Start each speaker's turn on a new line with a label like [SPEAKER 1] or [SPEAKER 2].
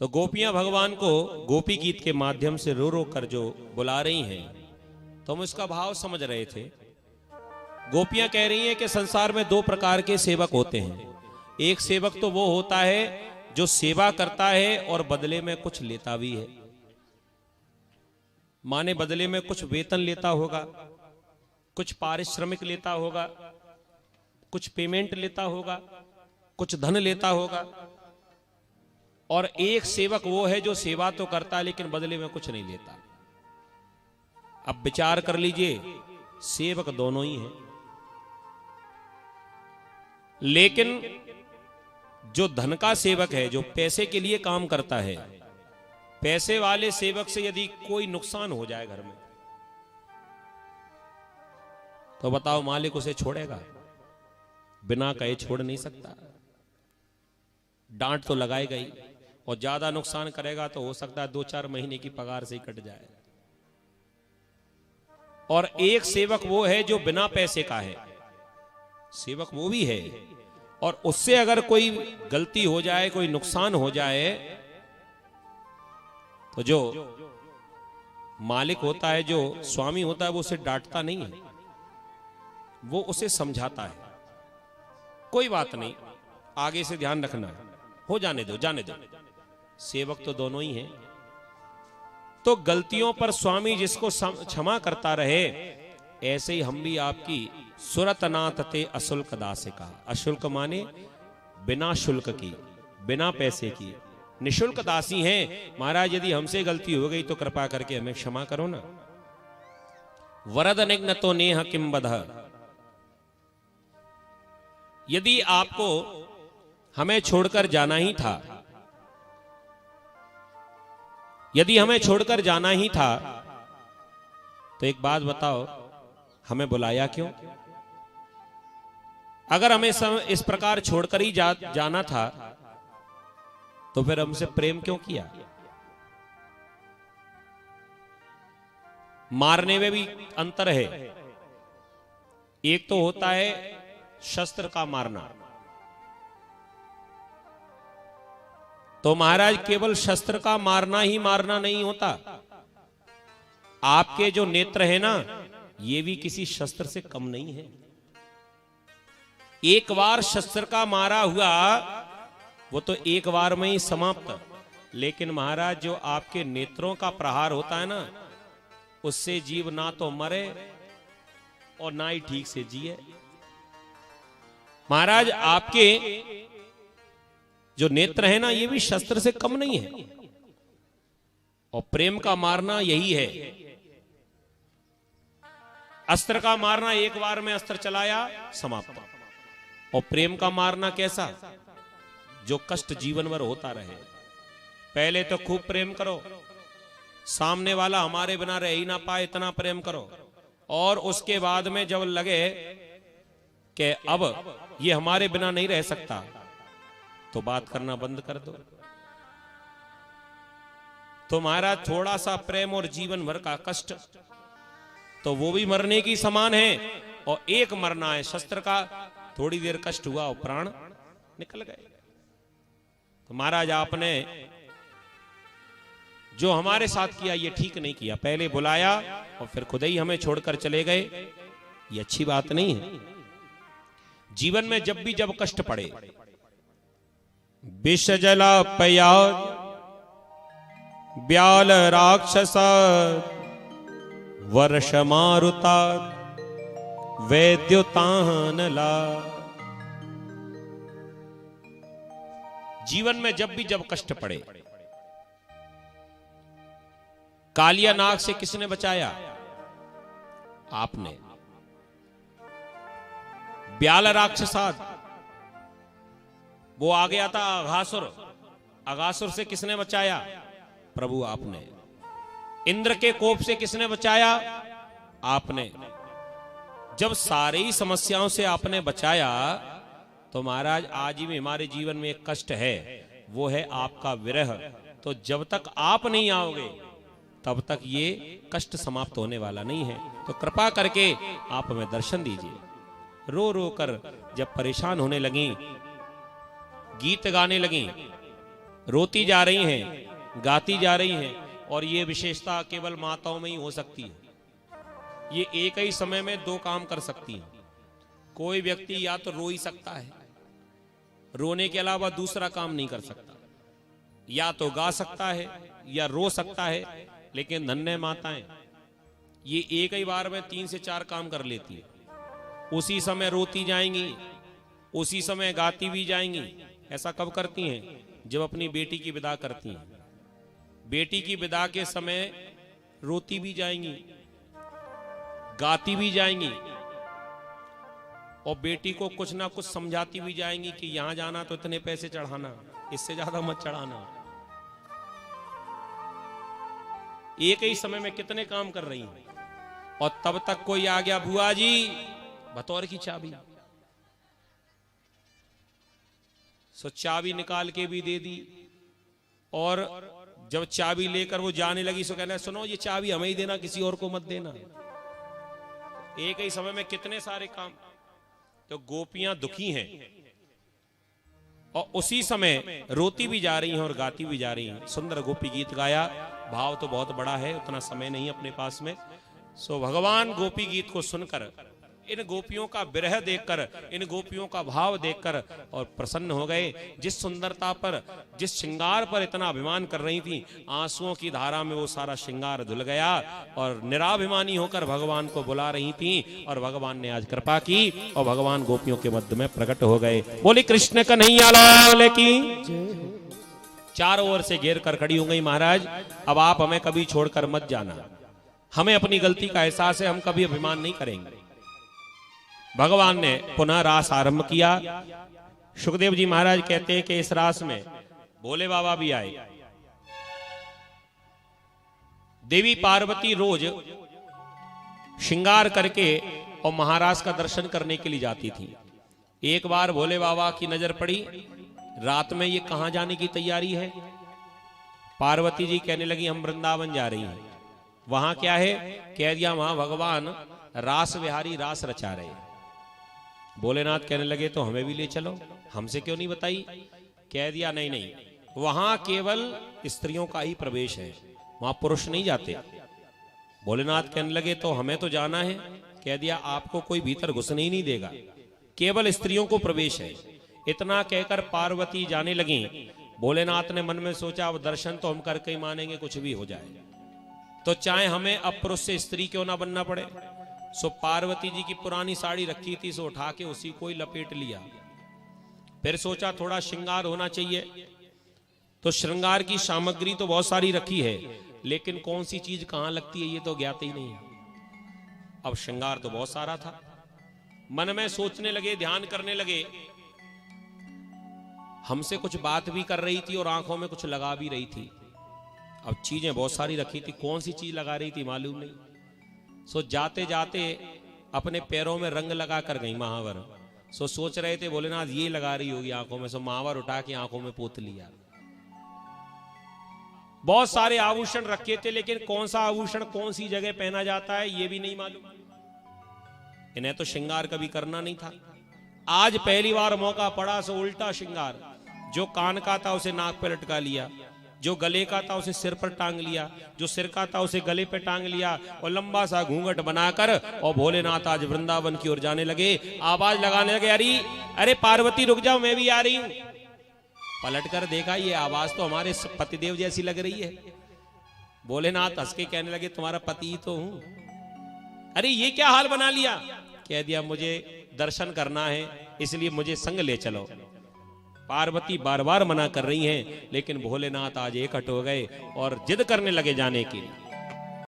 [SPEAKER 1] तो गोपियां भगवान को गोपी गीत के माध्यम से रो रो कर जो बुला रही हैं, तो हम इसका भाव समझ रहे थे। गोपियां कह रही हैं कि संसार में दो प्रकार के सेवक होते हैं। एक सेवक तो वो होता है जो सेवा करता है और बदले में कुछ लेता भी है। माने बदले में कुछ वेतन लेता होगा, कुछ पारिश्रमिक लेता होगा, कुछ पेमेंट लेता होगा, कुछ धन लेता होगा। और एक सेवक वो है जो सेवा तो करता है लेकिन बदले में कुछ नहीं लेता। अब विचार कर लीजिए, सेवक दोनों ही हैं, लेकिन जो धन का सेवक है, जो पैसे के लिए काम करता है, पैसे वाले सेवक से यदि कोई नुकसान हो जाए घर में, तो बताओ मालिक उसे छोड़ेगा? बिना कहे छोड़ नहीं सकता। डांट तो लगाएगा ही, और ज्यादा नुकसान करेगा तो हो सकता है 2-4 महीने की पगार से ही कट जाए। और एक सेवक वो है जो बिना पैसे का है, सेवक वो भी है, और उससे अगर कोई गलती हो जाए, कोई नुकसान हो जाए, तो जो मालिक होता है, जो स्वामी होता है, वो उसे डांटता नहीं है, वो उसे समझाता है, कोई बात नहीं, आगे से ध्यान रखना, हो जाने दो, जाने दो। सेवक तो दोनों ही हैं। तो गलतियों पर स्वामी जिसको क्षमा करता रहे, ऐसे ही हम भी आपकी सुरत नाथ ते अशुल्क दासे का। अशुल्क माने बिना शुल्क की, बिना पैसे की, निशुल्क दासी हैं। महाराज यदि हमसे गलती हो गई तो कृपा करके हमें क्षमा करो ना। वरद निघ्न तो नेह किम बधः। यदि आपको हमें छोड़कर जाना ही था, यदि हमें छोड़कर जाना ही था, तो एक बात बताओ, हमें बुलाया क्यों? अगर हमें इस प्रकार छोड़कर ही जाना था, तो फिर हमसे प्रेम क्यों किया? मारने में भी अंतर है। एक तो होता है शस्त्र का मारना, तो महाराज केवल शस्त्र का मारना ही मारना नहीं होता। आपके जो नेत्र है ना, ये भी किसी शस्त्र से कम नहीं है। एक बार शस्त्र का मारा हुआ वो तो एक बार में ही समाप्त, लेकिन महाराज जो आपके नेत्रों का प्रहार होता है ना, उससे जीव ना तो मरे और ना ही ठीक से जिए। महाराज आपके जो नेत्र है ना, ये भी शस्त्र से कम नहीं है। और प्रेम का मारना यही है। अस्त्र का मारना एक बार में अस्त्र चलाया, समाप्त। और प्रेम का मारना कैसा? जो कष्ट जीवन भर होता रहे। पहले तो खूब प्रेम करो, सामने वाला हमारे बिना रह ही ना पाए, इतना प्रेम करो, और उसके बाद में जब लगे कि अब ये हमारे बिना नहीं रह सकता, तो बात करना बंद कर दो। तो महाराज थोड़ा सा प्रेम और जीवन भर का कष्ट, तो वो भी मरने की समान है। और एक मरना है शस्त्र का, थोड़ी देर कष्ट हुआ और प्राण निकल गए। तो महाराज आपने जो हमारे साथ किया ये ठीक नहीं किया। पहले बुलाया और फिर खुद ही हमें छोड़कर चले गए, ये अच्छी बात नहीं है। जीवन में जब भी जब कष्ट पड़े, विष जला पया ब्याल राक्षसा वर्ष मारुता वैद्युतानला। जीवन में जब भी जब कष्ट पड़े, कालिया नाग से किसने बचाया? आपने। ब्याल राक्षसाद, वो आ गया था अघासुर, अघासुर से किसने बचाया? प्रभु आपने। इंद्र के कोप से किसने बचाया? आपने। जब सारी समस्याओं से आपने बचाया, तो महाराज आज भी हमारे जीवन में एक कष्ट है, वो है आपका विरह। तो जब तक आप नहीं आओगे तब तक ये कष्ट समाप्त होने वाला नहीं है। तो कृपा करके आप हमें दर्शन दीजिए। रो रो कर जब परेशान होने लगी, गीत गाने लगी, रोती जा रही हैं, गाती जा रही हैं, और ये विशेषता केवल माताओं में ही हो सकती है। ये एक ही समय में दो काम कर सकती हैं। कोई व्यक्ति या तो रो ही सकता है, रोने के अलावा दूसरा काम नहीं कर सकता, या तो गा सकता है या रो सकता है। लेकिन धन्य माताएं ये एक ही बार में 3 से 4 काम कर लेती है। उसी समय रोती जाएंगी, उसी समय गाती भी जाएंगी। ऐसा कब करती हैं? जब अपनी बेटी की विदा करती हैं। बेटी की विदा के समय रोती भी जाएंगी, गाती भी जाएंगी, और बेटी को कुछ ना कुछ समझाती भी जाएंगी कि यहां जाना तो इतने पैसे चढ़ाना, इससे ज्यादा मत चढ़ाना। एक ही समय में कितने काम कर रही हैं। और तब तक कोई आ गया, बुआ जी बतौर की चाबी। सो चाबी निकाल के भी दे दी, और जब चाबी लेकर वो जाने लगी सो कहना, सुनो ये चाबी हमें ही देना, किसी और को मत देना। एक ही समय में कितने सारे काम। तो गोपियां दुखी हैं और उसी समय रोती भी जा रही हैं और गाती भी जा रही हैं। सुंदर गोपी गीत गाया। भाव तो बहुत बड़ा है, उतना समय नहीं अपने पास में। सो भगवान गोपी गीत को सुनकर, इन गोपियों का विरह देखकर, इन गोपियों का भाव देखकर और प्रसन्न हो गए। जिस सुंदरता पर, जिस श्रृंगार पर इतना अभिमान कर रही थी, आंसुओं की धारा में वो सारा श्रृंगार धुल गया और निराभिमानी होकर भगवान को बुला रही थी। और भगवान ने आज कृपा की और भगवान गोपियों के मध्य में प्रकट हो गए। बोले कृष्ण कन्हैया लाल की। चारों ओर से घेर कर खड़ी हो गई, महाराज अब आप हमें कभी छोड़कर मत जाना। हमें अपनी गलती का एहसास है, हम कभी अभिमान नहीं करेंगे। भगवान ने पुनः रास आरंभ किया। सुखदेव जी महाराज कहते हैं कि इस रास में भोले बाबा भी आए। देवी पार्वती रोज श्रृंगार करके और महाराज का दर्शन करने के लिए जाती थी। एक बार भोले बाबा की नजर पड़ी, रात में ये कहां जाने की तैयारी है। पार्वती जी कहने लगी हम वृंदावन जा रही हैं। वहां क्या है? कह दिया वहां भगवान रास विहारी रास रचा रहे हैं। भोलेनाथ कहने लगे तो हमें भी ले चलो, हमसे क्यों नहीं बताई? कह दिया नहीं नहीं, वहां केवल स्त्रियों का ही प्रवेश है, वहां पुरुष नहीं जाते। भोलेनाथ कहने लगे तो हमें तो जाना है। कह दिया आपको कोई भीतर घुसने ही नहीं देगा, केवल स्त्रियों को प्रवेश है। इतना कहकर पार्वती जाने लगी। भोलेनाथ ने मन में सोचा अब दर्शन तो हम करके ही मानेंगे, कुछ भी हो जाए तो चाहे हमें अब पुरुष से स्त्री क्यों ना बनना पड़े। सो पार्वती जी की पुरानी साड़ी रखी थी, सो उठा के उसी को ही लपेट लिया। फिर सोचा थोड़ा श्रृंगार होना चाहिए, तो श्रृंगार की सामग्री तो बहुत सारी रखी है, लेकिन कौन सी चीज कहां लगती है ये तो ज्ञात ही नहीं है। अब श्रृंगार तो बहुत सारा था। मन में सोचने लगे, ध्यान करने लगे। हमसे कुछ बात भी कर रही थी और आंखों में कुछ लगा भी रही थी। अब चीजें बहुत सारी रखी थी, कौन सी चीज लगा रही थी मालूम नहीं। सो जाते जाते अपने पैरों में रंग लगा कर गई महावर। सो सोच रहे थे भोलेनाथ ये लगा रही होगी आंखों में। सो महावर उठा के आंखों में पोत लिया। बहुत सारे आभूषण रखे थे, लेकिन कौन सा आभूषण कौन सी जगह पहना जाता है ये भी नहीं मालूम। इन्हें तो श्रृंगार कभी करना नहीं था। आज पहली बार मौका पड़ा, सो उल्टा श्रृंगार। जो कान का था उसे नाक पे लटका लिया, जो गले का था उसे सिर पर टांग लिया, जो सिर का था उसे गले पे टांग लिया, और लंबा सा घूंघट बनाकर और भोलेनाथ आज वृंदावन की ओर जाने लगे। आवाज लगाने लगे, अरे पार्वती रुक जाओ, मैं भी आ रही हूं। पलट कर देखा, ये आवाज तो हमारे पतिदेव जैसी लग रही है। भोलेनाथ हंस के कहने लगे तुम्हारा पति ही तो हूं। अरे ये क्या हाल बना लिया? कह दिया मुझे दर्शन करना है, इसलिए मुझे संग ले चलो। पार्वती बार बार मना कर रही हैं, लेकिन भोलेनाथ आज एकट हो गए और जिद करने लगे जाने की।